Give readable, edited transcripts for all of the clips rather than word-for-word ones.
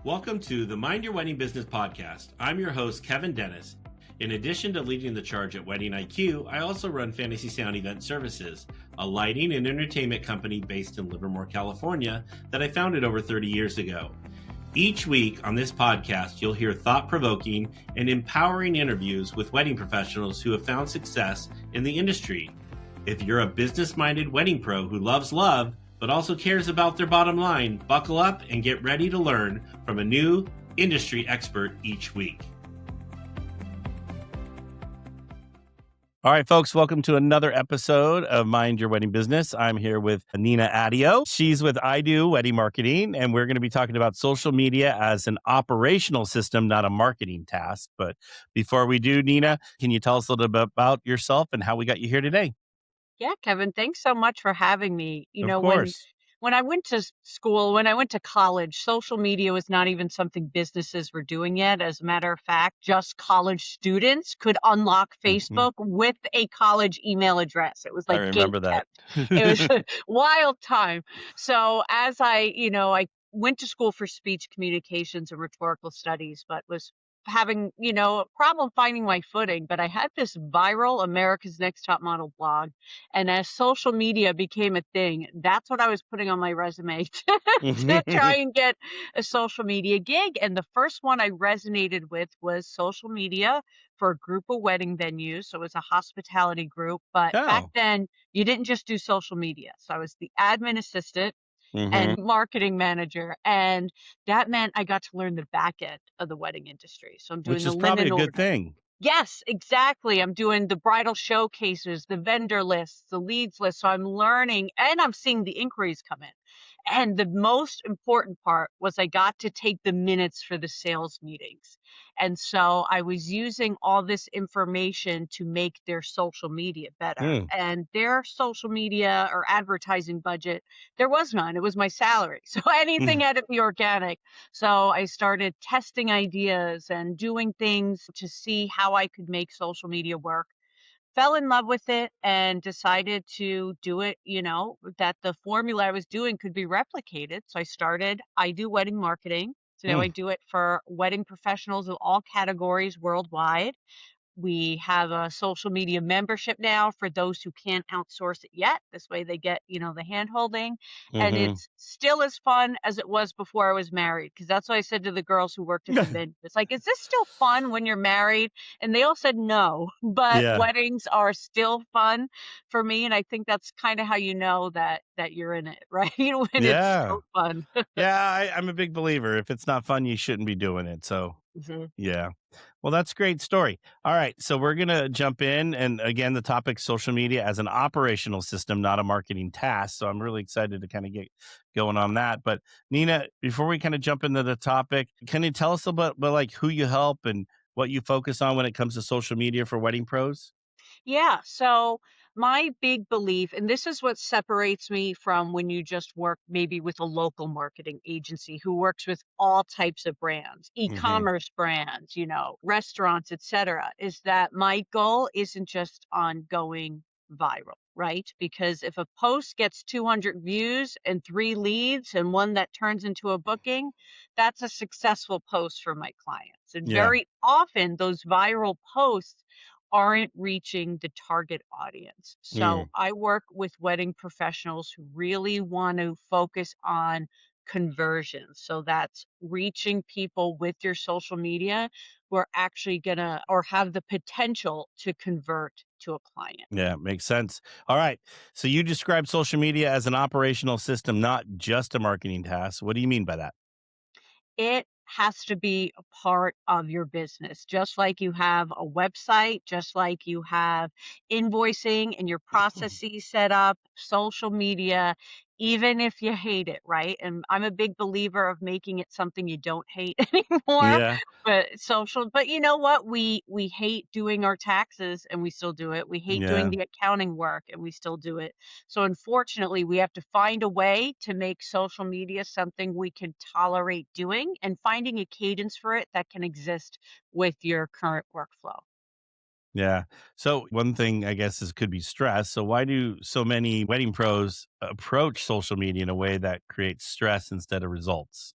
Welcome to the Mind Your Wedding Business podcast. I'm your host, Kevin Dennis. In addition to leading the charge at Wedding IQ, I also run Fantasy Sound Event Services, a lighting and entertainment company based in Livermore, California, that I founded over 30 years ago. Each week on this podcast, you'll hear thought-provoking and empowering interviews with wedding professionals who have found success in the industry. If you're a business-minded wedding pro who loves love, but also cares about their bottom line, buckle up and get ready to learn from a new industry expert each week. All right, folks, welcome to another episode of Mind Your Wedding Business. I'm here with Nina Addeo. She's with Addeo Wedding Marketing, and we're going to be talking about social media as an operational system, not a marketing task. But before we do, Nina, can you tell us a little bit about yourself and how we got you here today? Yeah, Kevin, thanks so much for having me. Of course. When I went to school, when I went to college, social media was not even something businesses were doing yet. As a matter of fact, just college students could unlock Facebook with a college email address. It was I like remember that. It was a wild time. So as I went to school for speech communications and rhetorical studies, but was having, a problem finding my footing. But I had this viral America's Next Top Model blog. And as social media became a thing, that's what I was putting on my resume to try and get a social media gig. And the first one I resonated with was social media for a group of wedding venues. So it was a hospitality group. But back then, you didn't just do social media. So I was the admin assistant and marketing manager. And that meant I got to learn the back end of the wedding industry. So I'm doing Which the is probably linen a good order. thing. Yes, exactly. I'm doing the bridal showcases, the vendor lists, the leads list. So I'm learning and I'm seeing the inquiries come in. And the most important part was I got to take the minutes for the sales meetings. And so I was using all this information to make their social media better. And their social media or advertising budget, there was none. It was my salary. So anything had to be organic. So I started testing ideas and doing things to see how I could make social media work. Fell in love with it and decided to do it, that the formula I was doing could be replicated. So I do wedding marketing. So now I do it for wedding professionals of all categories worldwide. We have a social media membership now for those who can't outsource it yet. This way they get, the hand holding. And it's still as fun as it was before I was married. Because that's what I said to the girls who worked at the venue. It's like, is this still fun when you're married? And they all said no. But weddings are still fun for me. And I think that's kind of how you know that you're in it, right? When it's still fun. I'm a big believer. If it's not fun, you shouldn't be doing it. So, yeah. Well, that's a great story. All right. So we're going to jump in. And again, the topic social media as an operational system, not a marketing task. So I'm really excited to kind of get going on that. But Nina, before we kind of jump into the topic, can you tell us about like who you help and what you focus on when it comes to social media for wedding pros? Yeah. So my big belief, and this is what separates me from when you just work maybe with a local marketing agency who works with all types of brands, e-commerce brands, restaurants, etc., is that my goal isn't just on going viral, right? Because if a post gets 200 views and 3 leads and one that turns into a booking, that's a successful post for my clients. And Yeah. very often those viral posts aren't reaching the target audience. So I work with wedding professionals who really want to focus on conversions. So that's reaching people with your social media who are actually gonna or have the potential to convert to a client. Yeah, makes sense. All right. So you describe social media as an operational system, not just a marketing task. What do you mean by that? It has to be a part of your business, just like you have a website, just like you have invoicing and your processes set up, social media, even if you hate it, right? And I'm a big believer of making it something you don't hate anymore. Yeah. But you know what? We hate doing our taxes and we still do it. We hate doing Yeah. the accounting work and we still do it. So unfortunately, we have to find a way to make social media something we can tolerate doing and finding a cadence for it that can exist with your current workflow. Yeah. So one thing I guess is could be stress. So why do so many wedding pros approach social media in a way that creates stress instead of results?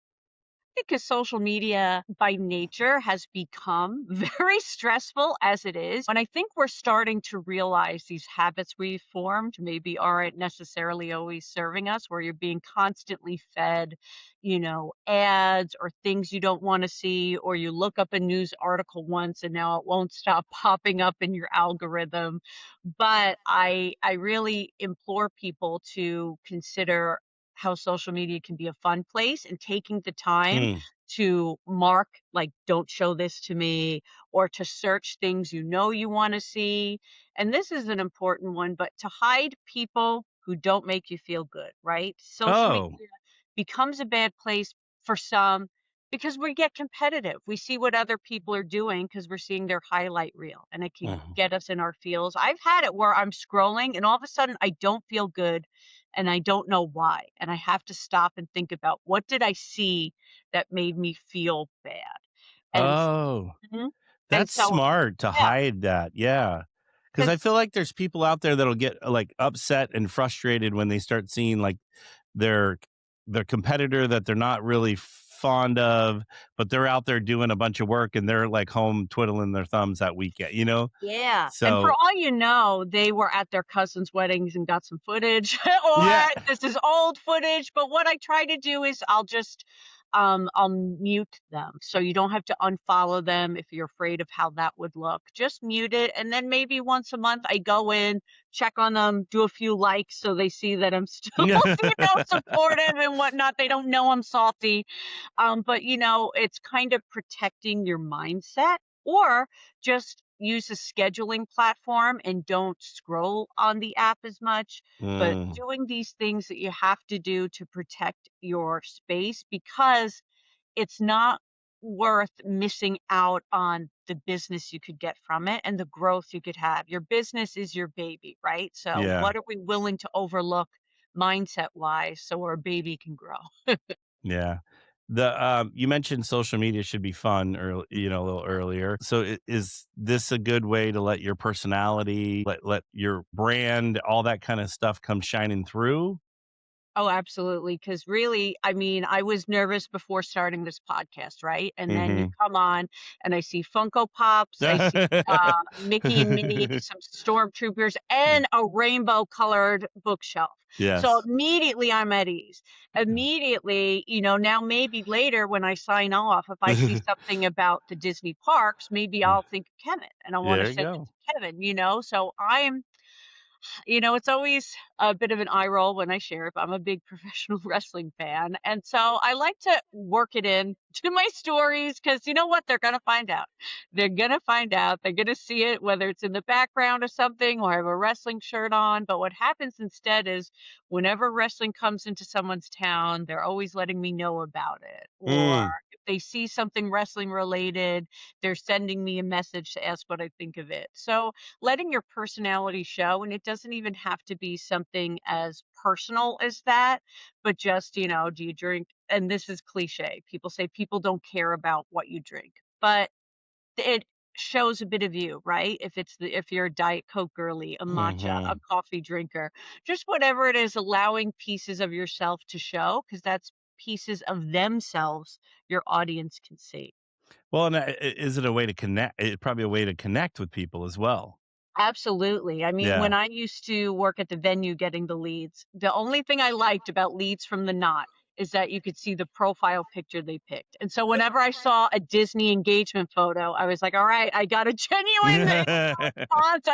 because social media by nature has become very stressful as it is. And I think we're starting to realize these habits we've formed maybe aren't necessarily always serving us, where you're being constantly fed, ads or things you don't want to see, or you look up a news article once and now it won't stop popping up in your algorithm. But I really implore people to consider how social media can be a fun place, and taking the time Mm. to mark, like, don't show this to me, or to search things you want to see. And this is an important one, but to hide people who don't make you feel good, right? Social media Oh. becomes a bad place for some because we get competitive. We see what other people are doing because we're seeing their highlight reel, and it can Mhm. get us in our feels. I've had it where I'm scrolling and all of a sudden I don't feel good and I don't know why. And I have to stop and think about, what did I see that made me feel bad? And Oh. Mhm. and That's so smart to yeah, hide that, yeah. Because I because feel like there's people out there that'll get, like, upset and frustrated when they start seeing, like, their their competitor that they're not really fond of, but they're out there doing a bunch of work and they're, like, home twiddling their thumbs that weekend, you know? yeah, and for So all you know, they were at their cousin's weddings and got some footage, or yeah. this is old footage. But what I try to do is I'll mute them, so you don't have to unfollow them if you're afraid of how that would look. Just mute it, and then maybe once a month I go in, check on them, do a few likes so they see that I'm still, supportive and whatnot. They don't know I'm salty. But it's kind of protecting your mindset, or just use a scheduling platform and don't scroll on the app as much. But Mm, doing these things that you have to do to protect your space, because it's not worth missing out on the business you could get from it and the growth you could have. Your business is your baby, right? So yeah, what are we willing to overlook mindset wise so our baby can grow? yeah. You mentioned social media should be fun, or a little earlier. So is this a good way to let your personality, let your brand, all that kind of stuff come shining through? Oh, absolutely. Because really, I mean, I was nervous before starting this podcast, right? And then you Mhm. come on and I see Funko Pops, I see Mickey and Minnie, some stormtroopers, and a rainbow colored bookshelf. So Yes. immediately I'm at ease. Immediately, now maybe later when I sign off, if I see something about the Disney parks, maybe I'll think of Kevin and I want to There you send it go. to Kevin. So it's always a bit of an eye roll when I share it, but I'm a big professional wrestling fan. And so I like to work it in to my stories, because you know what? They're going to find out. They're going to find out. They're going to see it, whether it's in the background or something, or I have a wrestling shirt on. But what happens instead is, whenever wrestling comes into someone's town, they're always letting me know about it. Or Mm, if they see something wrestling related, they're sending me a message to ask what I think of it. So letting your personality show, and it doesn't even have to be something as personal as that, but just, do you drink? And this is cliche. People say people don't care about what you drink, but it shows a bit of you, right? If you're a Diet Coke girly, a matcha, a mhm. coffee drinker, just whatever it is, allowing pieces of yourself to show, because that's pieces of themselves your audience can see. Well, and, is it a way to connect? It's probably a way to connect with people as well. Absolutely. I mean, when Yeah. I used to work at the venue getting the leads, the only thing I liked about leads from the Knot is that you could see the profile picture they picked. And so whenever I saw a Disney engagement photo, I was like, all right, I got a genuine response.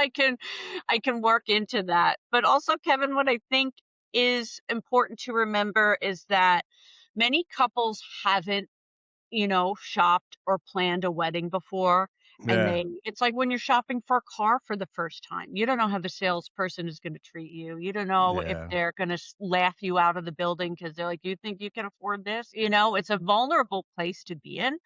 I can work into that. But also, Kevin, what I think is important to remember is that many couples haven't shopped or planned a wedding before. And Yeah, it's like when you're shopping for a car for the first time. You don't know how the salesperson is going to treat you. You don't know if yeah, they're going to laugh you out of the building because they're like, you think you can afford this? It's a vulnerable place to be in.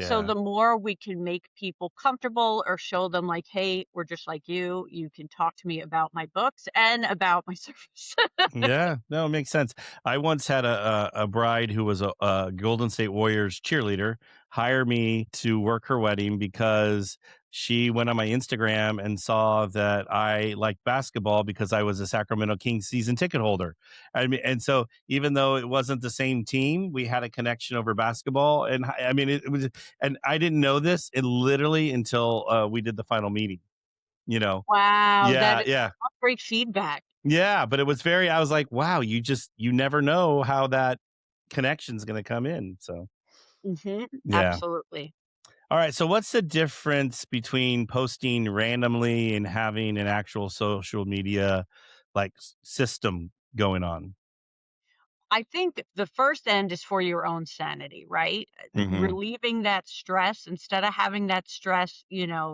So yeah. the more we can make people comfortable or show them, like, hey, we're just like you. You can talk to me about my books and about my service. Yeah, no, it makes sense. I once had a bride who was a Golden State Warriors cheerleader, hire me to work her wedding because she went on my Instagram and saw that I liked basketball because I was a Sacramento Kings season ticket holder. I mean, and so even though it wasn't the same team, we had a connection over basketball. And I mean, it was, and I didn't know this it literally until we did the final meeting, you know? Wow, that Yeah, is yeah. great feedback. Yeah, but it was very I was like, "Wow, you never know how that connection's gonna come in." So, yeah. Absolutely. Alright, so what's the difference between posting randomly and having an actual social media, like, system going on? I think the first end is for your own sanity, right? Mhm, Relieving that stress instead of having that stress,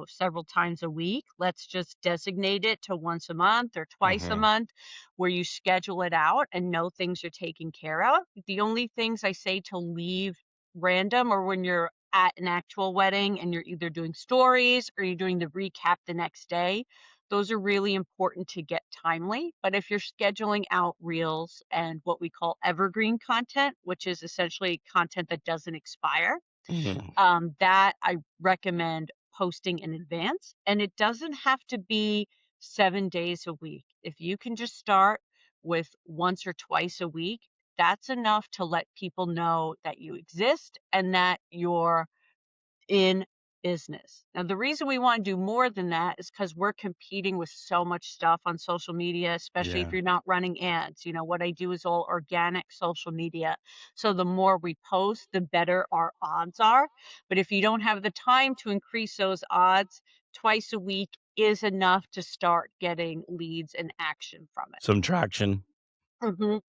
several times a week. Let's just designate it to once a month or twice a mhm, month where you schedule it out and know things are taken care of. The only things I say to leave random or when you're at an actual wedding and you're either doing stories or you're doing the recap the next day, those are really important to get timely. But if you're scheduling out reels and what we call evergreen content, which is essentially content that doesn't expire, mhm. that I recommend posting in advance. And it doesn't have to be 7 days a week. If you can just start with once or twice a week, that's enough to let people know that you exist and that you're in business. Now, the reason we want to do more than that is because we're competing with so much stuff on social media, especially if Yeah. you're not running ads. What I do is all organic social media. So the more we post, the better our odds are. But if you don't have the time to increase those odds, twice a week is enough to start getting leads and action from it. Some traction.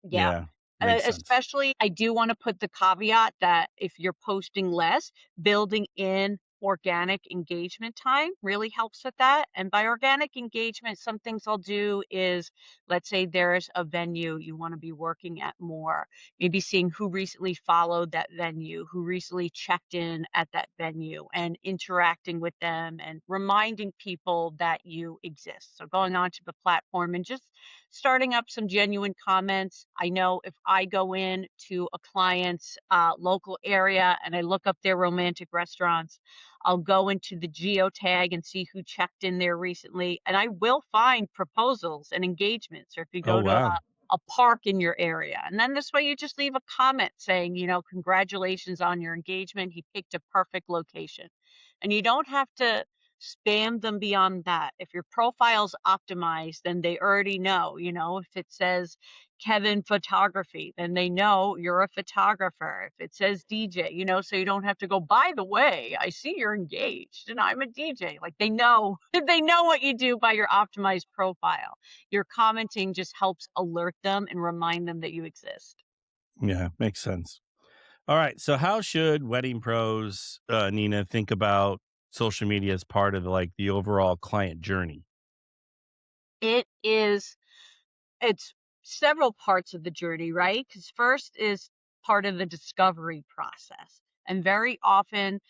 Yeah. Yeah, makes sense. Especially, I do want to put the caveat that if you're posting less, building in organic engagement time really helps with that. And by organic engagement, some things I'll do is let's say there's a venue you want to be working at more, maybe seeing who recently followed that venue, who recently checked in at that venue, and interacting with them and reminding people that you exist. So going onto the platform and just starting up some genuine comments. I know if I go in to a client's local area and I look up their romantic restaurants, I'll go into the geotag and see who checked in there recently, and I will find proposals and engagements. Or if you Oh, go to wow. a park in your area, and then this way you just leave a comment saying, congratulations on your engagement. He picked a perfect location, and you don't have to spam them beyond that. If your profile's optimized, then they already know, if it says Kevin photography, then they know you're a photographer. If it says DJ, so you don't have to go, by the way, I see you're engaged and I'm a DJ. Like they know, they know what you do by your optimized profile. Your commenting just helps alert them and remind them that you exist. Yeah, makes sense. Alright, so how should wedding pros, Nina, think about social media as part of, like, the overall client journey? It is It's several parts of the journey, right? Because first is part of the discovery process. And very often,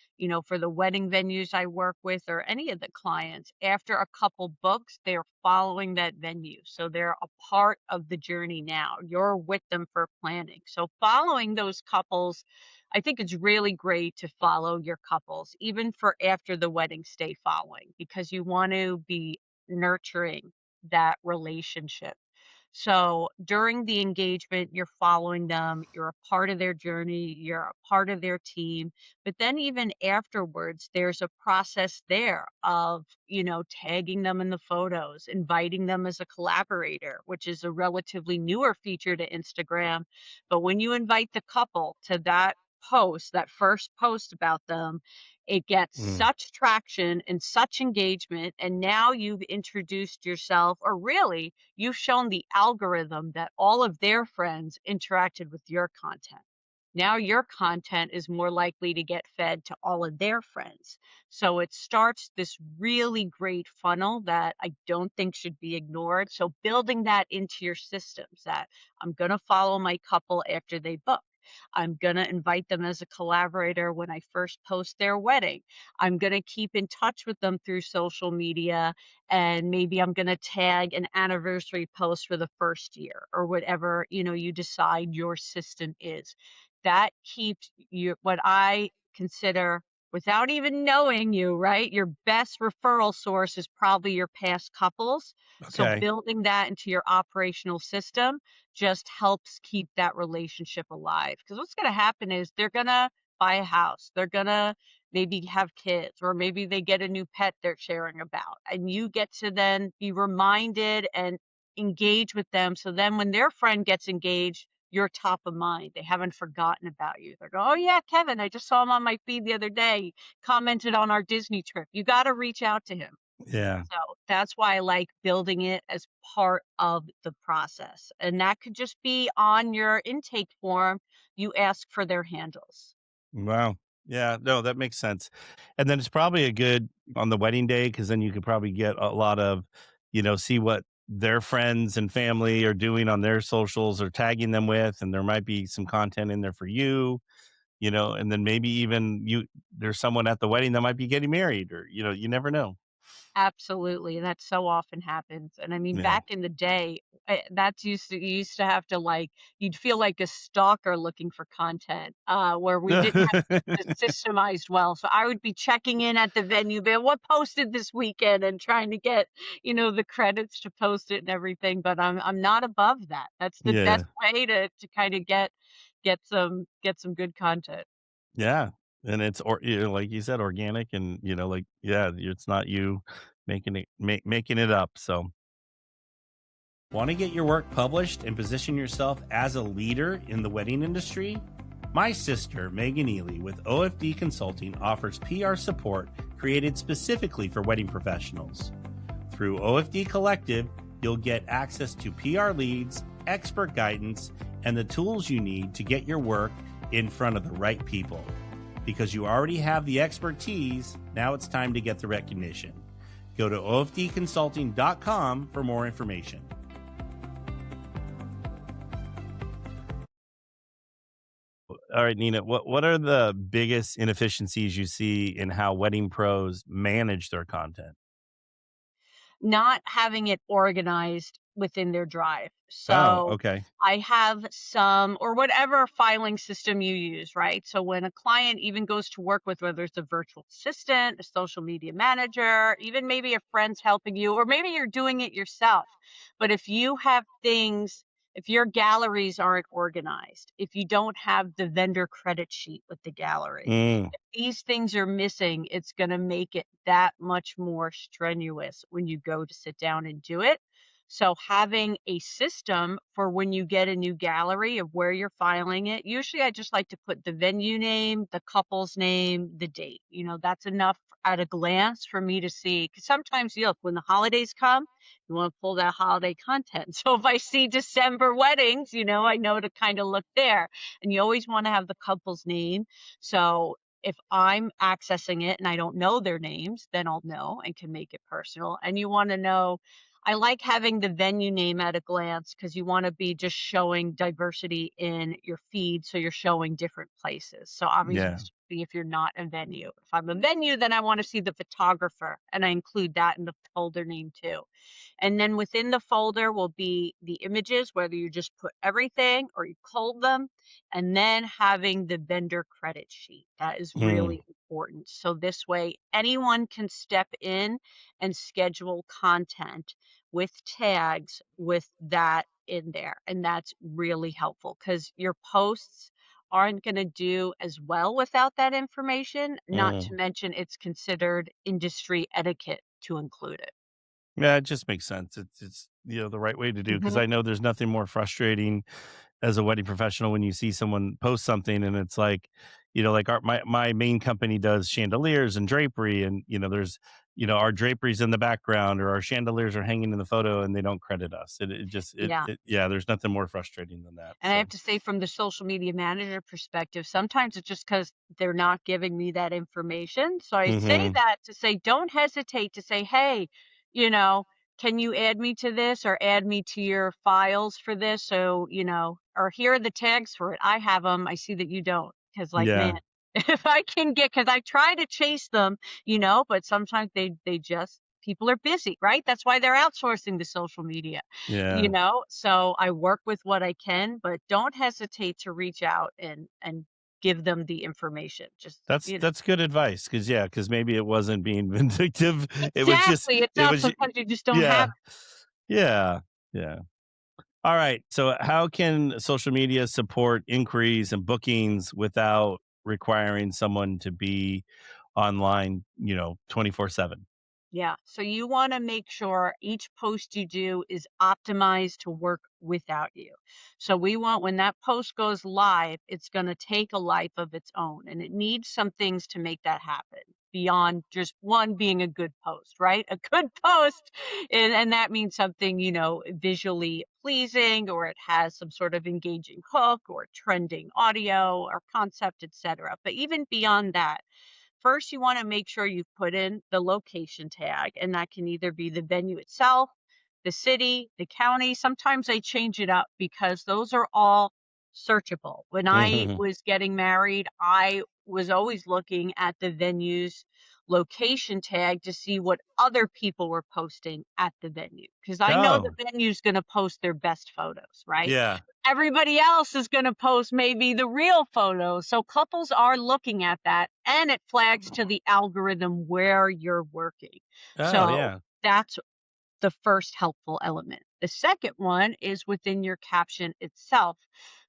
for the wedding venues I work with or any of the clients, after a couple books, they're following that venue. So they're a part of the journey now. You're with them for planning. So following those couples, I think it's really great to follow your couples, even for after the wedding, stay following because you want to be nurturing that relationship. So during the engagement, you're following them, you're a part of their journey, you're a part of their team. But then even afterwards, there's a process there of, tagging them in the photos, inviting them as a collaborator, which is a relatively newer feature to Instagram. But when you invite the couple to that post, that first post about them, it gets Mm, such traction and such engagement. And now you've introduced yourself, or really, you've shown the algorithm that all of their friends interacted with your content. Now your content is more likely to get fed to all of their friends. So it starts this really great funnel that I don't think should be ignored. So building that into your systems that I'm going to follow my couple after they book. I'm going to invite them as a collaborator when I first post their wedding. I'm going to keep in touch with them through social media, and maybe I'm going to tag an anniversary post for the first year or whatever, you decide your system is. That keeps you what I consider, without even knowing you, right? Your best referral source is probably your past couples. So Okay. building that into your operational system just helps keep that relationship alive. Because what's going to happen is they're going to buy a house, they're going to maybe have kids, or maybe they get a new pet they're sharing about. And you get to then be reminded and engage with them. So then when their friend gets engaged, you're top of mind. They haven't forgotten about you. They're going, oh yeah, Kevin, I just saw him on my feed the other day. He commented on our Disney trip. You got to reach out to him. Yeah. So that's why I like building it as part of the process. And that could just be on your intake form. You ask for their handles. Wow. Yeah, no, that makes sense. And then it's probably a good on the wedding day because then you could probably get a lot of, see what their friends and family are doing on their socials or tagging them with, and there might be some content in there for you, and then maybe even there's someone at the wedding that might be getting married, or you never know. Absolutely, that so often happens, and I mean, Yeah. back in the day, that's you used to have to, like you'd feel like a stalker looking for content, where we didn't have this systemized well, so I would be checking in at the venue, but what posted this weekend and trying to get, the credits to post it and everything, but I'm not above that. That's the best Yeah. way to kinda get some good content. Yeah. And it's like you said, organic and like yeah, it's not you making it up. So want to get your work published and position yourself as a leader in the wedding industry? My sister, Megan Ely, with OFD Consulting, offers PR support created specifically for wedding professionals. Through OFD Collective, you'll get access to PR leads, expert guidance, and the tools you need to get your work in front of the right people. Because you already have the expertise, now it's time to get the recognition. Go to ofdconsulting.com for more information. All right, Nina, what are the biggest inefficiencies you see in how wedding pros manage their content? Not having it organized within their drive. Oh, So okay. I have some, or whatever filing system you use, right? So when a client even goes to work with, whether it's a virtual assistant, a social media manager, even maybe a friend's helping you, or maybe you're doing it yourself. But if you have things, if your galleries aren't organized, if you don't have the vendor credit sheet with the gallery, Mm, these things are missing, it's going to make it that much more strenuous when you go to sit down and do it. So having a system for when you get a new gallery of where you're filing it, usually I just like to put the venue name, the couple's name, the date. That's enough at a glance for me to see. Because sometimes, look, when the holidays come, you want to pull that holiday content. So if I see December weddings, I know to kind of look there. And you always want to have the couple's name. So if I'm accessing it and I don't know their names, then I'll know and can make it personal. And you want to know, I like having the venue name at a glance because you want to be just showing diversity in your feed. So you're showing different places. So obviously, yeah. if you're not a venue, if I'm a venue, then I want to see the photographer and I include that in the folder name too. And then within the folder will be the images, whether you just put everything or you cull them, and then having the vendor credit sheet. That is Mm, really important. So this way, anyone can step in and schedule content with tags with that in there. And that's really helpful because your posts aren't going to do as well without that information, not to mm. mention it's considered industry etiquette to include it. Yeah, it just makes sense. It's the right way to do because Mhm. I know there's nothing more frustrating as a wedding professional when you see someone post something and it's like, like my main company does chandeliers and drapery and there's our draperies in the background or our chandeliers are hanging in the photo and they don't credit us. It just Yeah. yeah, there's nothing more frustrating than that. And I So have to say from the social media manager perspective, sometimes it's just because 'cause they're not giving me that information. So I say mhm. that to say, don't hesitate to say, "Hey, you know, can you add me to this or add me to your files for this?" So, or here are the tags for it. I have them. I see that you don't. Because, like, man, Yeah. if I can because I try to chase them, but sometimes they just people are busy, right? That's why they're outsourcing the social media. Yeah. So I work with what I can, but don't hesitate to reach out and give them the information. Just, That's good advice because maybe it wasn't being vindictive. exactly. It's It not, was sometimes you just don't have yeah. Yeah. Yeah. All right. So how can social media support inquiries and bookings without requiring someone to be online, 24/7? Yeah. So you want to make sure each post you do is optimized to work without you. So we want, when that post goes live, it's going to take a life of its own, and it needs some things to make that happen beyond just one being a good post, right? A good post, and that means something, visually pleasing, or it has some sort of engaging hook or trending audio or concept, etc. But even beyond that, first, you want to make sure you've put in the location tag, and that can either be the venue itself, the city, the county. Sometimes I change it up because those are all searchable. When I Mhm. was getting married, I was always looking at the venue's location tag to see what other people were posting at the venue, because I know the Oh, venue's going to post their best photos, right? yeah. Everybody else is going to post maybe the real photo. So couples are looking at that, and it flags to the algorithm where you're working. Oh, So yeah. that's the first helpful element. The second one is within your caption itself.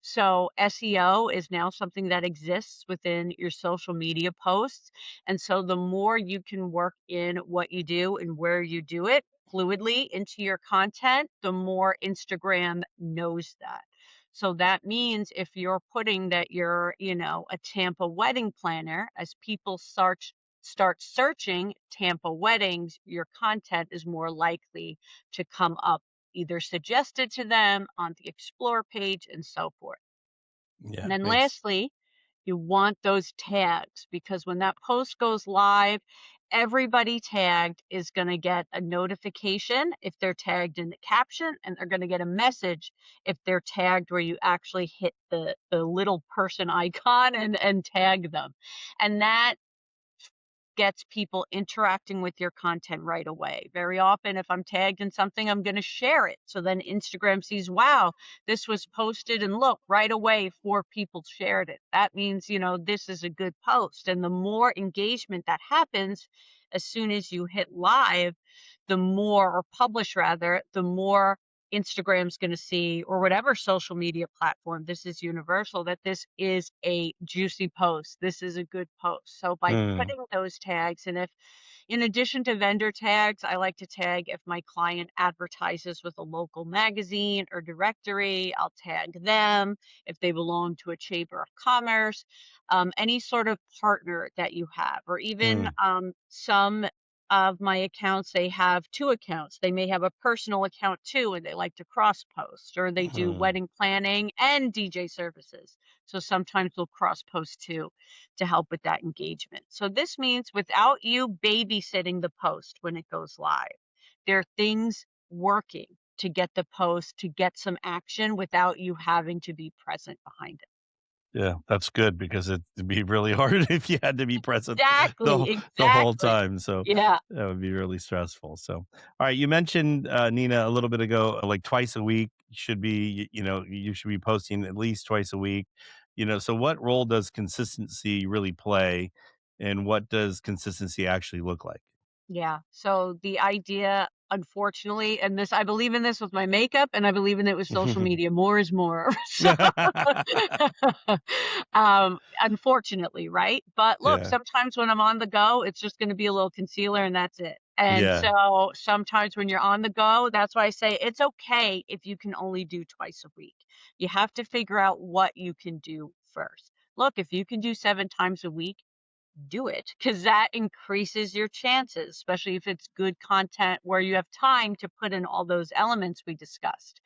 So SEO is now something that exists within your social media posts. And so the more you can work in what you do and where you do it fluidly into your content, the more Instagram knows that. So that means if you're putting that you're, a Tampa wedding planner, as people start searching Tampa weddings, your content is more likely to come up either suggested to them on the explore page and so forth. Yeah. And then Makes lastly, you want those tags, because when that post goes live, everybody tagged is going to get a notification if they're tagged in the caption, and they're going to get a message if they're tagged where you actually hit the little person icon and tag them. And that gets people interacting with your content right away. Very often, if I'm tagged in something, I'm going to share it. So then Instagram sees, wow, this was posted, and look, right away, 4 people shared it. That means, this is a good post. And the more engagement that happens, as soon as you hit live, the more, or publish rather, the more Instagram's going to see, or whatever social media platform, this is universal, that this is a juicy post. This is a good post. So by mm, putting those tags, and if in addition to vendor tags, I like to tag if my client advertises with a local magazine or directory, I'll tag them. If they belong to a chamber of commerce, any sort of partner that you have, or even mm, some of my accounts, they have 2 accounts. They may have a personal account too, and they like to cross post, or they do mm. wedding planning and DJ services. So sometimes we'll cross post too to help with that engagement. So this means without you babysitting the post when it goes live, there are things working to get the post to get some action without you having to be present behind it. Yeah, that's good because it'd be really hard if you had to be present Exactly, the whole exactly. time, so Yeah. that would be really stressful, so all right, you mentioned, Nina, a little bit ago, like, twice a week should be you should be posting at least twice a week, so what role does consistency really play, and what does consistency actually look like? Yeah. So the idea, unfortunately, and this, I believe in this with my makeup, and I believe in it with social media. More is more. So, unfortunately, right? But look, Yeah, sometimes when I'm on the go, it's just going to be a little concealer, and that's it. And yeah, so sometimes when you're on the go, that's why I say it's okay if you can only do twice a week. You have to figure out what you can do first. Look, if you can do 7 times a week, do it, because that increases your chances, especially if it's good content where you have time to put in all those elements we discussed.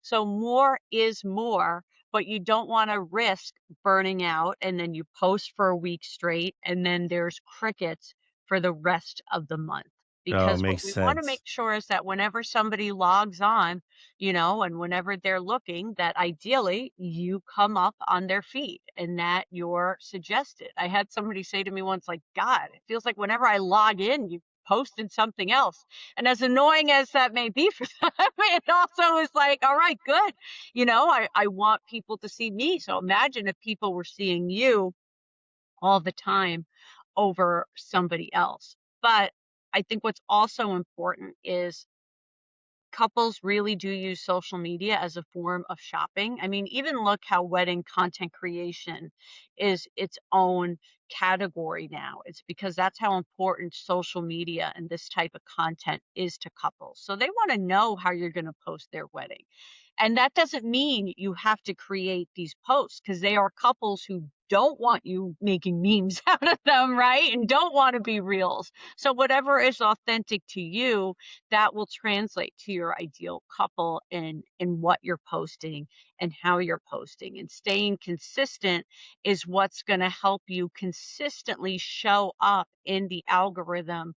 So more is more, but you don't want to risk burning out and then you post for a week straight and then there's crickets for the rest of the month. oh, Because what makes we want to make sense. sure is that whenever somebody logs on, and whenever they're looking, that ideally you come up on their feed and that you're suggested. I had somebody say to me once, like, God, it feels like whenever I log in, you posted something else. And as annoying as that may be for them, it also is like, all right, good. I want people to see me. So imagine if people were seeing you all the time over somebody else. But I think what's also important is couples really do use social media as a form of shopping. I mean, even look how wedding content creation is its own category now. It's because that's how important social media and this type of content is to couples. So they want to know how you're going to post their wedding. And that doesn't mean you have to create these posts, because they are couples who don't want you making memes out of them, right? And don't want to be reels. So whatever is authentic to you, that will translate to your ideal couple in what you're posting and how you're posting. And staying consistent is what's going to help you consistently show up in the algorithm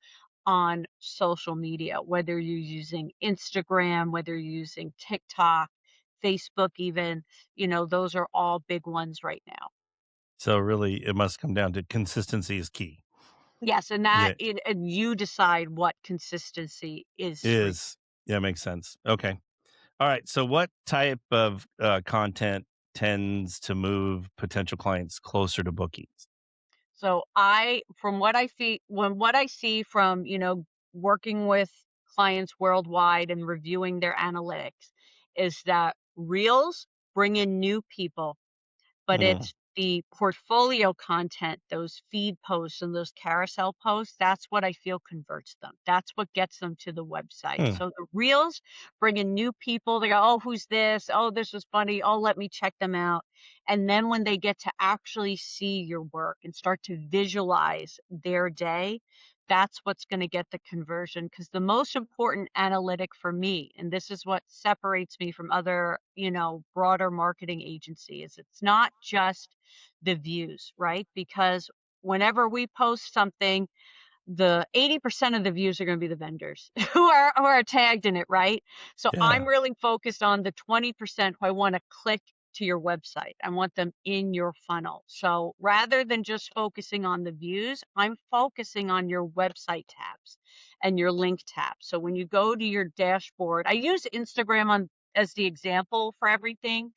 on social media, whether you're using Instagram, whether you're using TikTok, Facebook even, those are all big ones right now. So really, it must come down to consistency is key. Yes, and Yeah, and you decide what consistency is for you. is. Yeah, makes sense. Okay. All right. So what type of content tends to move potential clients closer to bookings? So from what I see from, working with clients worldwide and reviewing their analytics, is that reels bring in new people, but Mm, it's the portfolio content, those feed posts and those carousel posts, that's what I feel converts them. That's what gets them to the website. hmm. So the reels bring in new people. They go, oh, who's this? Oh, this was funny. Oh, let me check them out. And then when they get to actually see your work and start to visualize their day, that's what's going to get the conversion. Because the most important analytic for me, and this is what separates me from other, broader marketing agencies, it's not just the views, right? Because whenever we post something, the 80% of the views are going to be the vendors who are tagged in it, right? So I'm Yeah. really focused on the 20% who I want to click to your website. I want them in your funnel. So rather than just focusing on the views, I'm focusing on your website tabs and your link tabs. So when you go to your dashboard, I use Instagram as the example for everything,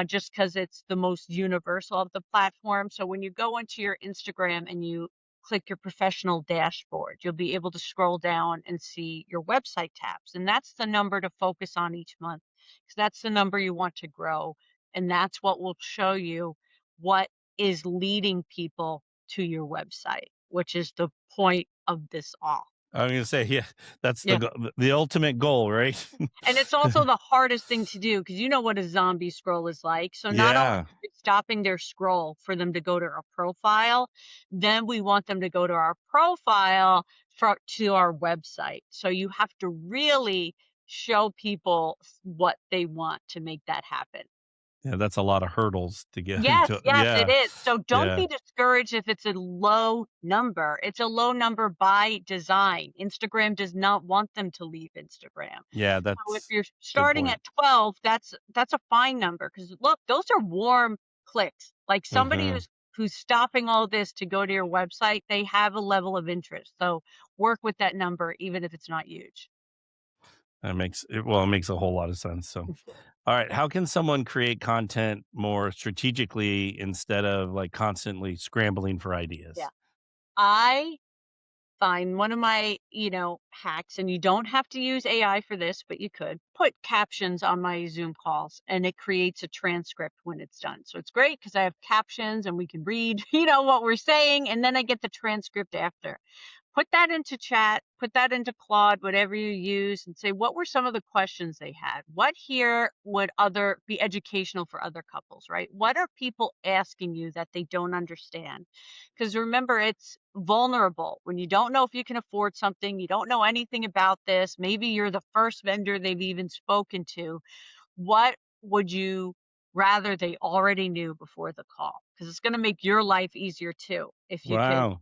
just because it's the most universal of the platform. So when you go into your Instagram and you click your professional dashboard, you'll be able to scroll down and see your website tabs. And that's the number to focus on each month, because that's the number you want to grow. And that's what will show you what is leading people to your website, which is the point of this all. I'm gonna say, yeah, that's Yeah. the ultimate goal, right? And it's also the hardest thing to do, because you know what a zombie scroll is like. So not only Yeah, is it stopping their scroll for them to go to our profile, then we want them to go to our profile to our website. So you have to really show people what they want to make that happen. yeah, that's a lot of hurdles to get Yes, to. yes, it Yeah, is. So don't yeah, be discouraged if it's a low number. It's a low number by design. Instagram does not want them to leave Instagram. yeah. So if That's you're good starting point. at 12, that's a fine number, because look, those are warm clicks. Like somebody Hmm. who's stopping all this to go to your website, they have a level of interest. So work with that number, even if it's not huge. That makes it. Well, it makes a whole lot of sense. So, all right, how can someone create content more strategically instead of like constantly scrambling for Yeah. ideas? I find one of my, hacks, and you don't have to use AI for this, but you could put captions on my Zoom calls, and it creates a transcript when it's done. So it's great because I have captions and we can read, what we're saying, and then I get the transcript after. Put that into chat, put that into Claude, whatever you use, and say, what were some of the questions they had? What here would be educational for other couples, right? What are people asking you that they don't understand? Because remember, it's vulnerable when you don't know if you can afford something, you don't know anything about this. Maybe you're the first vendor they've even spoken to. What would you rather they already knew before the call? Because it's going to make your life easier too if you could, Wow.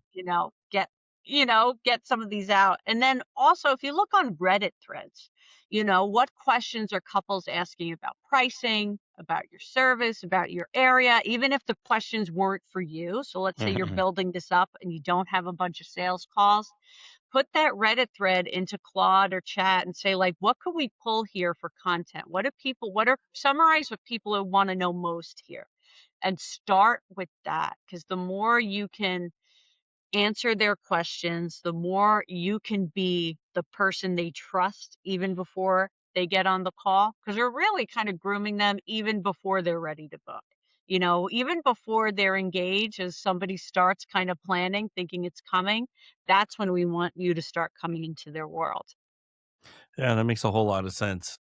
get some of these out. And then also, if you look on Reddit threads, what questions are couples asking about pricing, about your service, about your area, even if the questions weren't for you. So let's say you're building this up and you don't have a bunch of sales calls. put that Reddit thread into Claude or chat and say, like, what could we pull here for content? Summarize what people want to know most here, and start with that. Because the more you can answer their questions, the more you can be the person they trust even before they get on the call, because you're really kind of grooming them even before they're ready to book. Even before they're engaged, as somebody starts kind of planning, thinking it's coming, that's when we want you to start coming into their world. Yeah, that makes a whole lot of sense.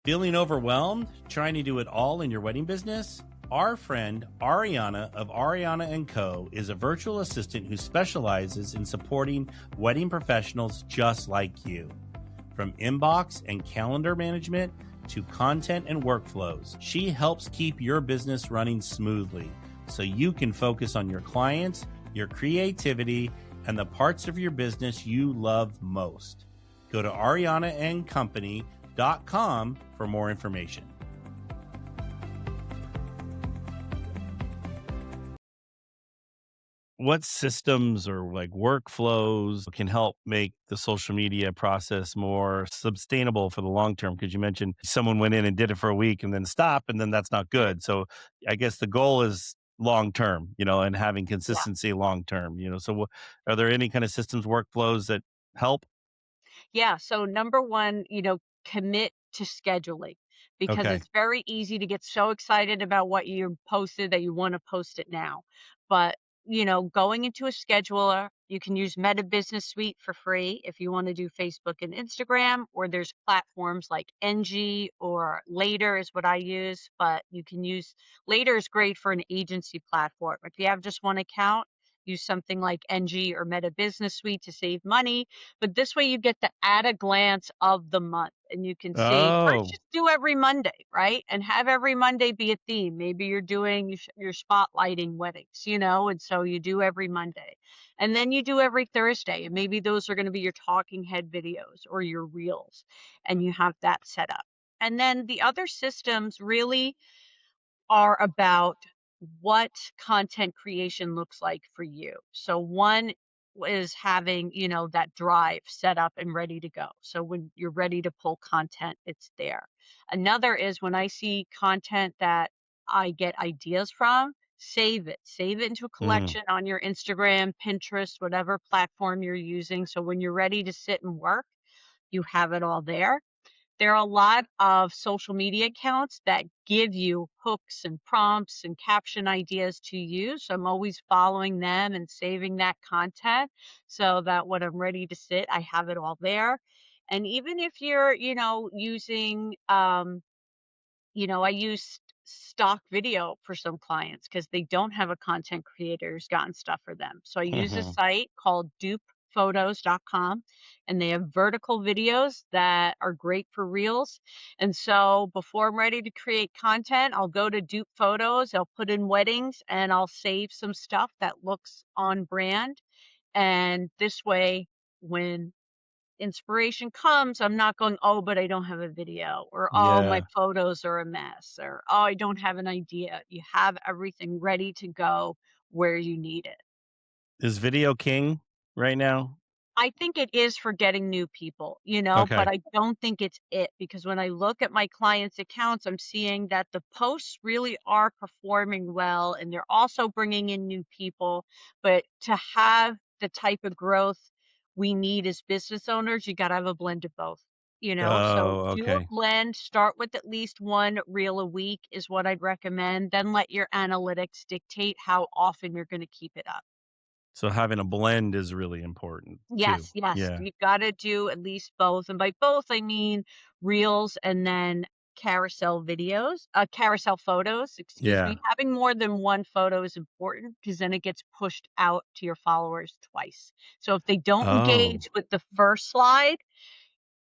Feeling overwhelmed, trying to do it all in your wedding business? Our friend Ariana of Ariana & Co. is a virtual assistant who specializes in supporting wedding professionals just like you. From inbox and calendar management to content and workflows, she helps keep your business running smoothly so you can focus on your clients, your creativity, and the parts of your business you love most. Go to arianaandcompany.com for more information. What systems or like workflows can help make the social media process more sustainable for the long term? Because you mentioned someone went in and did it for a week and then stopped, and then that's not good. So I guess the goal is long term, and having Yeah. consistency long term. So are there any kind of systems, workflows that help? Yeah. So number one, commit to scheduling, because Okay. it's very easy to get so excited about what you posted that you want to post it now. But, going into a scheduler, you can use Meta Business Suite for free if you want to do Facebook and Instagram, or there's platforms like NG or Later is what I use, but you can use Later is great for an agency platform. If you have just one account, use something like NG or Meta Business Suite to save money. But this way you get the at a glance of the month, and you can see, let's Oh, just do every Monday, right? And have every Monday be a theme. Maybe you're spotlighting weddings, and so you do every Monday. And then you do every Thursday, and maybe those are going to be your talking head videos or your reels, and you have that set up. And then the other systems really are about what content creation looks like for you. So one is having, that drive set up and ready to go. So when you're ready to pull content, it's there. Another is when I see content that I get ideas from, save it. Save it into a mhm. collection on your Instagram, Pinterest, whatever platform you're using. So when you're ready to sit and work, you have it all there. There are a lot of social media accounts that give you hooks and prompts and caption ideas to use. So I'm always following them and saving that content so that when I'm ready to sit, I have it all there. And even if you're, using I use stock video for some clients because they don't have a content creator who's gotten stuff for them. So I use a Mhm. site called dupephotos.com, and they have vertical videos that are great for reels. And so before I'm ready to create content, I'll go to Dupe Photos, I'll put in weddings, and I'll save some stuff that looks on brand. And this way, when inspiration comes, I'm not going, oh, but I don't have a video, or oh, my Yeah. photos are a mess, or oh, I don't have an idea. You have everything ready to go where you need it. Is video king right now? I think it is for getting new people, but Okay. I don't think it's it, because when I look at my clients' accounts, I'm seeing that the posts really are performing well and they're also bringing in new people. But to have the type of growth we need as business owners, you got to have a blend of both. So Oh, do a okay. blend, start with at least one reel a week is what I'd recommend. Then let your analytics dictate how often you're going to keep it up. So having a blend is really important too. Yes, yes, Yeah. you've gotta do at least both, and by both, I mean reels and then carousel photos, excuse Yeah. me. Having more than one photo is important because then it gets pushed out to your followers twice. So if they don't Oh. engage with the first slide,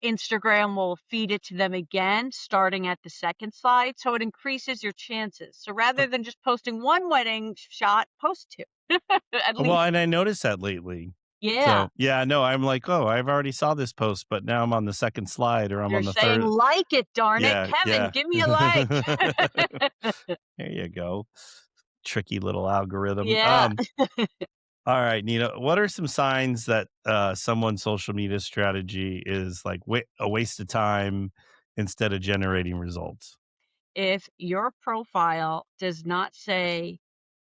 Instagram will feed it to them again, starting at the second slide, so it increases your chances. So Uh, rather than just posting one wedding shot, post two, at well, least. and I noticed that lately. Yeah. So, yeah, no, I'm like, "Oh, I've already saw this post, but now I'm on the second slide or I'm You're on the saying, third." "Like it, darn it. Yeah, Kevin, yeah. give me a like." There you go. Tricky little algorithm. Yeah. All right, Nina, what are some signs that someone's social media strategy is like a waste of time instead of generating results? If your profile does not say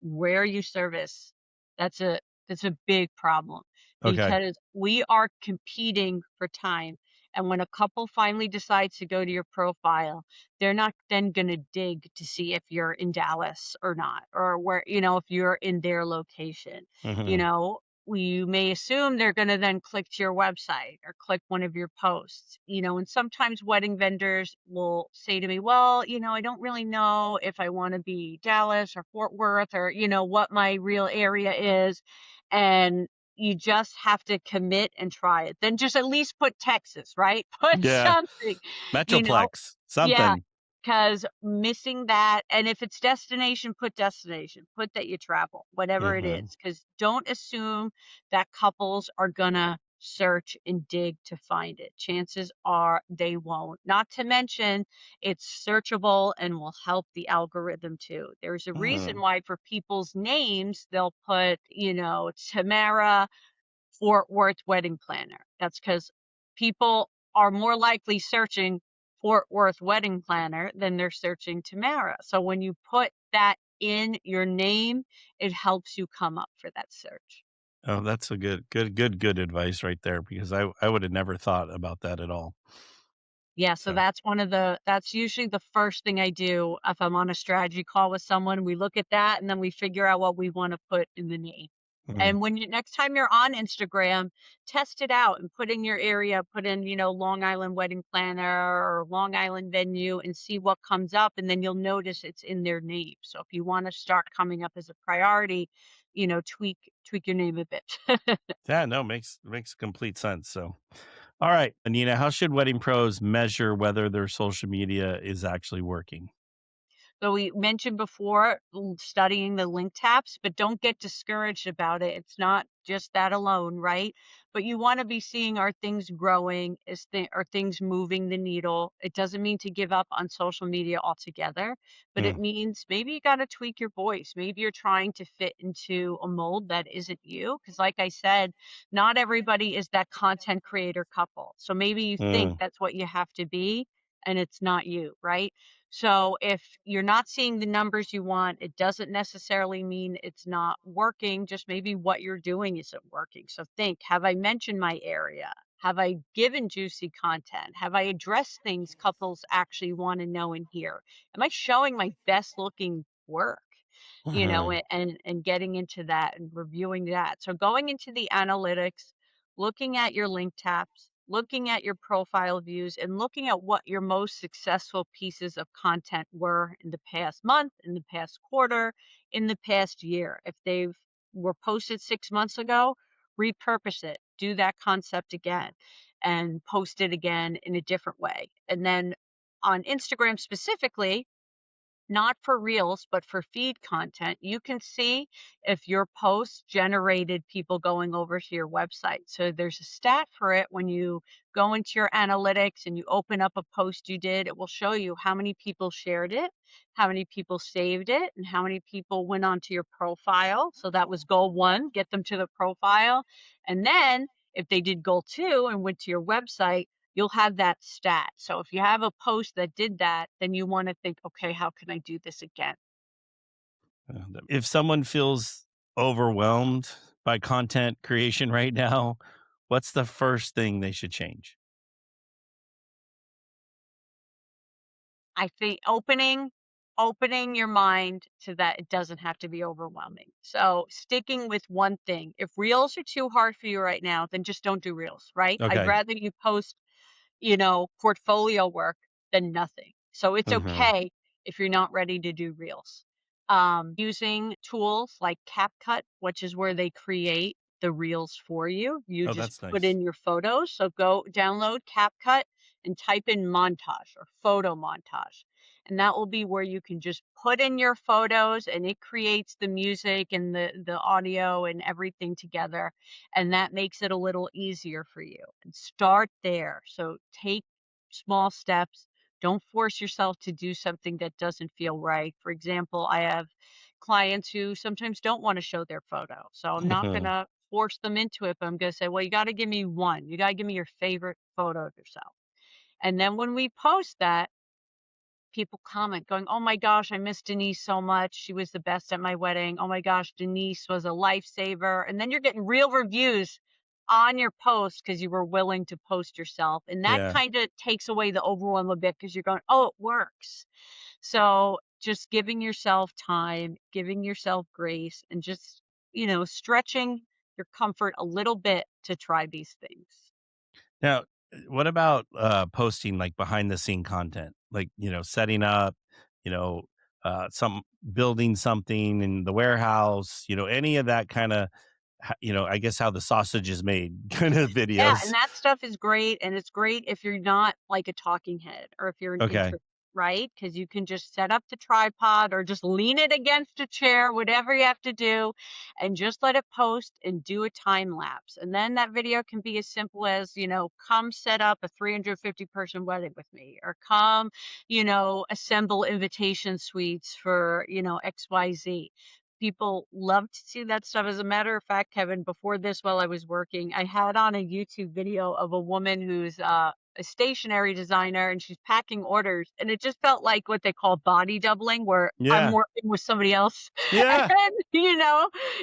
where you service, that's a that's a big problem Okay. because we are competing for time. And when a couple finally decides to go to your profile, they're not then going to dig to see if you're in Dallas or not, or where, if you're in their location. You Hmm. know, you may assume they're going to then click to your website or click one of your posts, and sometimes wedding vendors will say to me, well, I don't really know if I want to be Dallas or Fort Worth or, what my real area is. And you just have to commit and try it. Then just at least put Texas, right? Put Yeah. something, you know, Metroplex, yeah, something. because missing that, and if it's destination, put destination, put that you travel, whatever it is, Hmm. because don't assume that couples are gonna search and dig to find it. Chances are they won't. Not to mention, it's searchable and will help the algorithm too. There's a reason Hmm. why for people's names, they'll put, Tamara Fort Worth wedding planner. That's because people are more likely searching Fort Worth wedding planner than they're searching Tamara. So when you put that in your name, it helps you come up for that search. Oh, that's a good advice right there because I would have never thought about that at all. Yeah, so So, that's usually the first thing I do if I'm on a strategy call with someone. We look at that and then we figure out what we want to put in the name. mm, And when next time you're on Instagram, test it out and put in your area, put in, Long Island wedding planner or Long Island venue and see what comes up. And then you'll notice it's in their name. So if you want to start coming up as a priority, tweak your name a bit. yeah, no, makes complete sense. So, all right, Anina, how should wedding pros measure whether their social media is actually working? So we mentioned before studying the link taps, but don't get discouraged about it. It's not just that alone, right? But you want to be seeing, are things growing? Are things moving the needle? It doesn't mean to give up on social media altogether, but it Mm, means maybe you got to tweak your voice. Maybe you're trying to fit into a mold that isn't you. Because like I said, not everybody is that content creator couple. So maybe you think mm, that's what you have to be and it's not you, right? So if you're not seeing the numbers you want, it doesn't necessarily mean it's not working, just maybe what you're doing isn't working. So think, have I mentioned my area? Have I given juicy content? Have I addressed things couples actually want to know and hear? Am I showing my best looking work? mhm. And getting into that and reviewing that. So going into the analytics, looking at your link taps, looking at your profile views, and looking at what your most successful pieces of content were in the past month, in the past quarter, in the past year. If they've were posted 6 months ago, repurpose it, do that concept again, and post it again in a different way. And then on Instagram specifically, not for reels, but for feed content, you can see if your posts generated people going over to your website. So there's a stat for it. When you go into your analytics and you open up a post you did, it will show you how many people shared it, how many people saved it, and how many people went onto your profile. So that was goal one, get them to the profile. And then if they did goal two and went to your website, you'll have that stat. So if you have a post that did that, then you want to think, okay, how can I do this again? If someone feels overwhelmed by content creation right now, what's the first thing they should change? I think opening your mind to that it doesn't have to be overwhelming. So sticking with one thing. If reels are too hard for you right now, then just don't do reels, right? I'd Okay. rather you post portfolio work than nothing. So it's Mhm. okay if you're not ready to do reels. Using tools like CapCut, which is where they create the reels for you. You Oh, just that's put nice. in your photos. So go download CapCut and type in montage or photo montage. And that will be where you can just put in your photos and it creates the music and the audio and everything together, and that makes it a little easier for you. And start there. So take small steps. Don't force yourself to do something that doesn't feel right. For example, I have clients who sometimes don't want to show their photo. So I'm not going to force them into it, but I'm going to say, well, you got to give me one. You got to give me your favorite photo of yourself. And then when we post that, people comment going, oh my gosh, I miss Denise so much. She was the best at my wedding. Oh my gosh, Denise was a lifesaver. And then you're getting real reviews on your post because you were willing to post yourself. And that Yeah. kind of takes away the overwhelm a bit because you're going, oh, it works. So just giving yourself time, giving yourself grace, and just, stretching your comfort a little bit to try these things. Now, what about posting like behind the scene content? Like, setting up, you know, some building something in the warehouse, any of that kind of, I guess how the sausage is made kind of Yeah, and videos. that stuff is great, and it's great if you're not like a talking head or if you're an Okay. introvert, right? Because you can just set up the tripod or just lean it against a chair, whatever you have to do, and just let it post and do a time lapse. And then that video can be as simple as, come set up a 350 person wedding with me, or come, assemble invitation suites for, XYZ. People love to see that stuff. As a matter of fact, Kevin, before this, while I was working, I had on a YouTube video of a woman who's a stationery designer, and she's packing orders, and it just felt like what they call body doubling, where I'm Yeah. working with somebody else. Yeah. And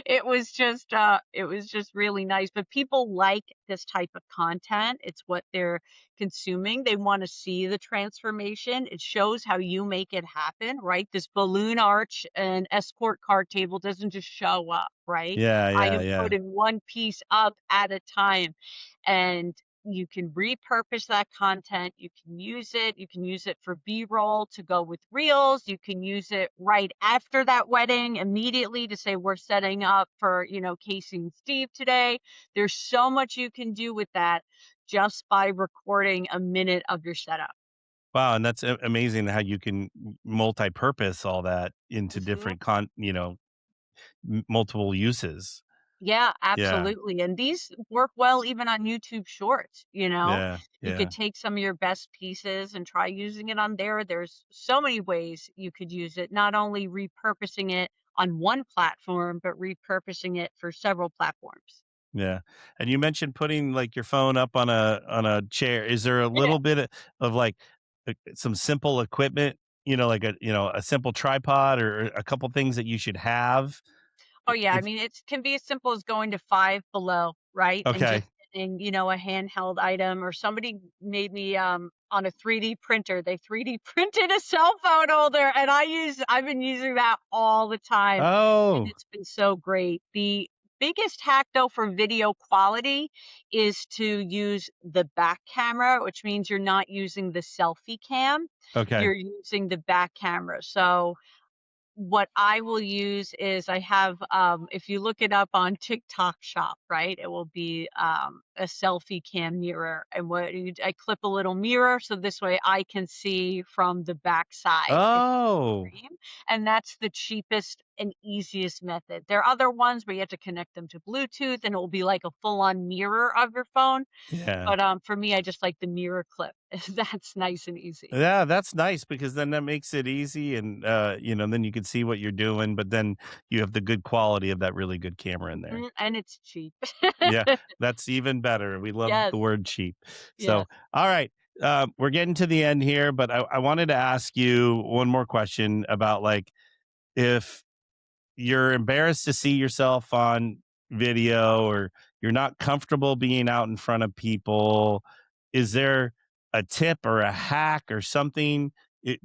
it was just really nice. But people like this type of content. It's what they're consuming. They want to see the transformation. It shows how you make it happen, right? This balloon arch and escort card table doesn't just show up, right? Yeah. I Yeah. am Yeah. putting one piece up at a time. And you can repurpose that content. You can use it. You can use it for B-roll to go with reels. You can use it right after that wedding immediately to say, we're setting up for, Casey and Steve today. There's so much you can do with that just by recording a minute of your setup. Wow, and that's amazing how you can multi-purpose all that into Mhm. different multiple uses. Yeah, Yeah. absolutely. And these work well even on YouTube Shorts, Yeah. You could Yeah. take some of your best pieces and try using it on there. There's so many ways you could use it, not only repurposing it on one platform, but repurposing it for several platforms. Yeah. And you mentioned putting like your phone up on a chair. Is there a Yeah. little bit of like some simple equipment, like a simple tripod or a couple things that you should have? Oh yeah, I If mean, it can be as simple as going to Five Below, right? And okay. just getting, a handheld item, or somebody made me on a 3D printer. They 3D printed a cell phone holder, and I've been using that all the time, and Oh, it's been so great. The biggest hack though for video quality is to use the back camera, which means you're not using the selfie cam. okay. You're using the back camera. So what I will use is I have, if you look it up on TikTok Shop, right, it will be a selfie cam mirror. And I clip a little mirror so this way I can see from the back side if Oh, frame. And that's the cheapest and easiest method. There are other ones where you have to connect them to Bluetooth and it will be like a full on mirror of your phone. yeah. But for me, I just like the mirror clip. That's nice and easy. Yeah, that's nice because then that makes it easy and then you can see what you're doing, but then you have the good quality of that really good camera in there. And it's cheap. Yeah, that's even better. We love Yes. the word cheap. So, Yes. all right, we're getting to the end here, but I wanted to ask you one more question about like if you're embarrassed to see yourself on video or you're not comfortable being out in front of people, is there a tip or a hack or something?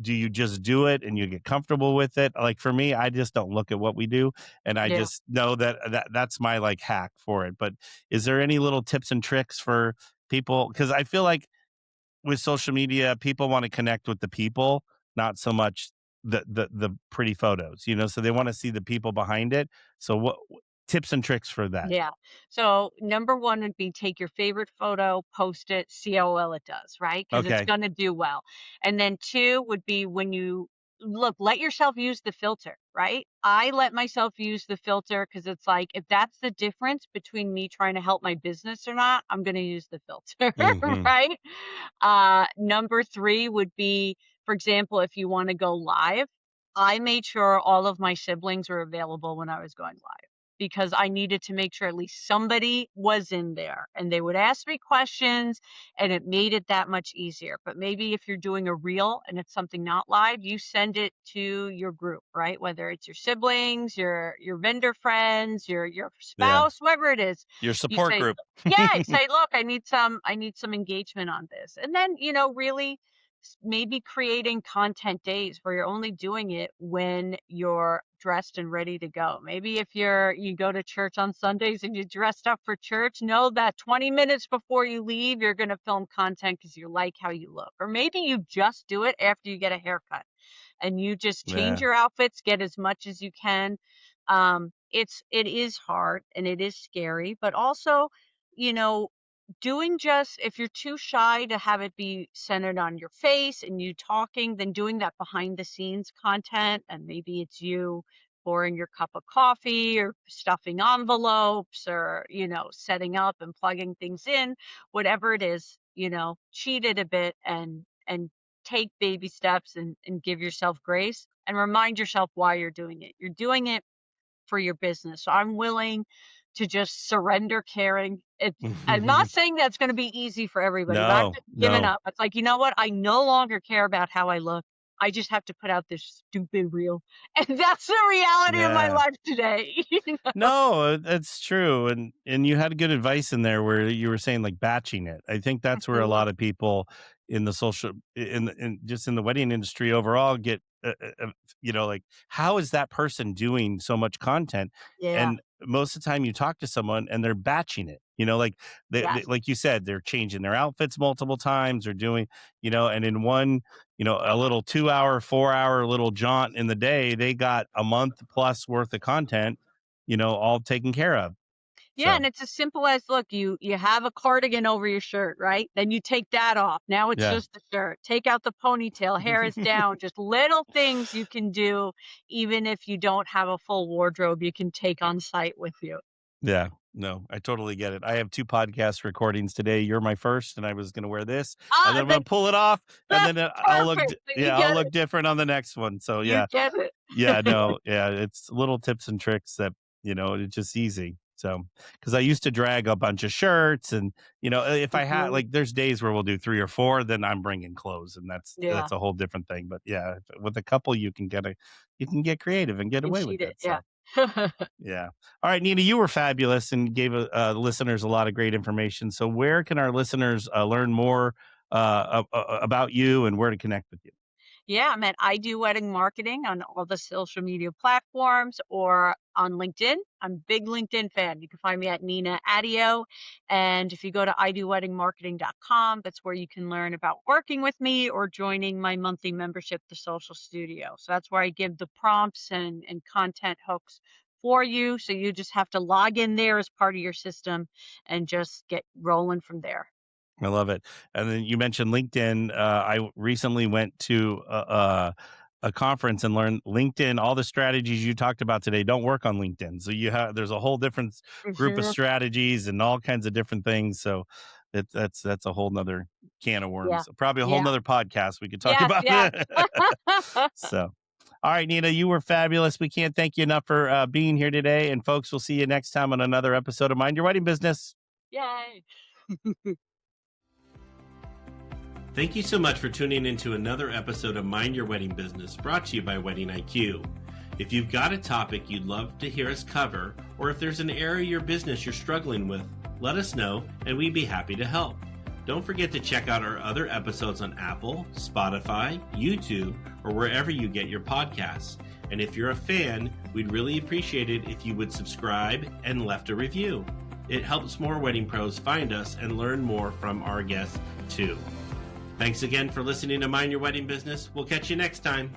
Do you just do it and you get comfortable with it? Like for me, I just don't look at what we do and I Yeah. just know that's my like hack for it. But is there any little tips and tricks for people? Because I feel like with social media, people want to connect with the people, not so much the pretty photos, so they want to see the people behind it. So what tips and tricks for that? Yeah. So number one would be take your favorite photo, post it, see how well it does, right? Because it's Okay. going to do well. And then two would be when you let yourself use the filter, right? I let myself use the filter because it's like, if that's the difference between me trying to help my business or not, I'm going to use the filter, Hmm. right? Number three would be, for example, if you want to go live. I made sure all of my siblings were available when I was going live, because I needed to make sure at least somebody was in there, and they would ask me questions, and it made it that much easier. But maybe if you're doing a reel and it's something not live, you send it to your group, right? Whether it's your siblings, your vendor friends, your Yeah. spouse, whoever it is, Your you support say, group. yeah, you say, look, I need some engagement on this. And then, really maybe creating content days where you're only doing it when you're dressed and ready to go. Maybe if you go to church on Sundays and you're dressed up for church, know that 20 minutes before you leave, you're going to film content because you like how you look. Or maybe you just do it after you get a haircut and you just change Yeah. your outfits, get as much as you can. It is hard and it is scary, but also, you know, if you're too shy to have it be centered on your face and you talking, then doing that behind the scenes content, and maybe it's you pouring your cup of coffee or stuffing envelopes or, setting up and plugging things in, whatever it is, cheat it a bit and take baby steps and give yourself grace and remind yourself why you're doing it. You're doing it for your business. So I'm willing to just surrender caring. I'm not saying that's going to be easy for everybody, but I've No, just given no. up. It's like, you know what? I no longer care about how I look. I just have to put out this stupid reel. And that's the reality of my Yeah. life today. No, that's true. And you had good advice in there where you were saying like batching it. I think that's where a lot of people in the in just in the wedding industry overall get like, how is that person doing so much content? Yeah. And most of the time you talk to someone and they're batching it, like Yes. like you said, they're changing their outfits multiple times or doing, and in one, a little 2 hour, 4 hour little jaunt in the day, they got a month plus worth of content, all taken care of. Yeah, So, and it's as simple as, look, you have a cardigan over your shirt, right? Then you take that off. Now it's yeah. just the shirt. Take out the ponytail, hair is down. Just little things you can do, even if you don't have a full wardrobe you can take on site with you. Yeah. No, I totally get it. I have 2 podcast recordings today. You're my first, and I was going to wear this, and then I'm Then going to pull it off, and then I'll look, perfect. You I'll get look it. different on the next one. So, You yeah. get it. Yeah, no, yeah, it's little tips and tricks that, it's just easy. So, because I used to drag a bunch of shirts and, if I had, like, there's days where we'll do 3 or 4, then I'm bringing clothes and Yeah, that's a whole different thing. But yeah, with a couple, you can get creative and get you can away cheat with it. it. Yeah. So, yeah. All right, Nina, you were fabulous and gave listeners a lot of great information. So where can our listeners learn more about you and where to connect with you? Yeah, I'm at I Do Wedding Marketing on all the social media platforms or on LinkedIn. I'm a big LinkedIn fan. You can find me at Nina Addeo. And if you go to idoweddingmarketing.com, that's where you can learn about working with me or joining my monthly membership, The Social Studio. So that's where I give the prompts and content hooks for you. So you just have to log in there as part of your system and just get rolling from there. I love it. And then you mentioned LinkedIn. I recently went to a conference and learned LinkedIn. All the strategies you talked about today don't work on LinkedIn. So there's a whole different group of strategies and all kinds of different things. So that's a whole nother can of Yeah. worms. Probably a whole Yeah. nother podcast we could talk Yes. about. Yes. So, all right, Nina, you were fabulous. We can't thank you enough for being here today. And folks, we'll see you next time on another episode of Mind Your Wedding Business. Yay. Thank you so much for tuning into another episode of Mind Your Wedding Business, brought to you by Wedding IQ. If you've got a topic you'd love to hear us cover, or if there's an area of your business you're struggling with, let us know and we'd be happy to help. Don't forget to check out our other episodes on Apple, Spotify, YouTube, or wherever you get your podcasts. And if you're a fan, we'd really appreciate it if you would subscribe and left a review. It helps more wedding pros find us and learn more from our guests too. Thanks again for listening to Mind Your Wedding Business. We'll catch you next time.